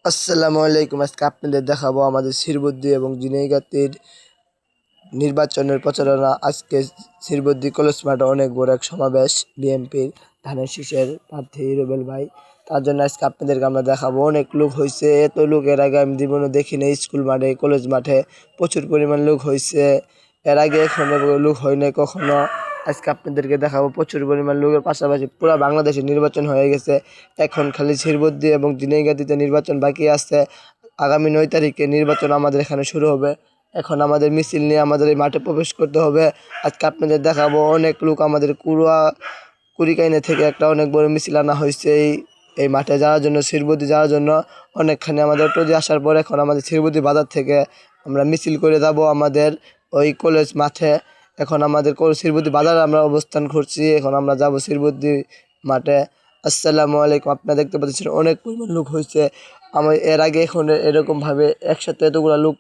আসসালামু আলাইকুম। আজকে আপনাদের দেখাবো আমাদের শিরবুদ্দি এবং ঝিনাইগাতীর নির্বাচনের প্রচারণা। আজকে শিরবুদ্দি কলেজ মাঠে অনেক বড় এক সমাবেশ বিএনপির ধানের শীষের প্রার্থী রুবেল ভাই। তার জন্য আজকে আপনাদেরকে আমরা দেখাবো। অনেক লোক হয়েছে, এত লোক এর আগে আমি জীবনে দেখি নাই। স্কুল মাঠে, কলেজ মাঠে প্রচুর পরিমাণ লোক হয়েছে। এর আগে এখনো লোক হয় নাই কখনো। আজকে আপনাদেরকে দেখাবো প্রচুর পরিমাণ লোকের পাশাপাশি পুরো বাংলাদেশে নির্বাচন হয়ে গেছে। এখন খালি শিরবুদ্দি এবং ঝিনাইগাতীতে নির্বাচন বাকি আছে। আগামী 9 তারিখে নির্বাচন আমাদের এখানে শুরু হবে। এখন আমাদের মিছিল নিয়ে আমাদের এই মাঠে প্রবেশ করতে হবে। আজকে আপনাদের দেখাবো অনেক লোক আমাদের কুড়িকাইনে থেকে একটা অনেক বড় মিছিল আনা হয়েছে এই মাঠে যাওয়ার জন্য, শিরবুদ্দি যাওয়ার জন্য। অনেকখানি আমাদের ট্রলি আসার পর এখন আমাদের শিরবুদ্দি বাজার থেকে আমরা মিছিল করে যাব আমাদের ওই কলেজ মাঠে। এখন আমাদের শিরবুদ্দি বাজারে আমরা অবস্থান করছি। এখন আমরা যাব শিরবুদ্দি মাঠে। আসসালামু আলাইকুম। আপনারা দেখতে পাচ্ছেন অনেক পরিমাণ লোক হয়েছে। আমার এর আগে এখন এরকমভাবে একসাথে এতগুলো লোক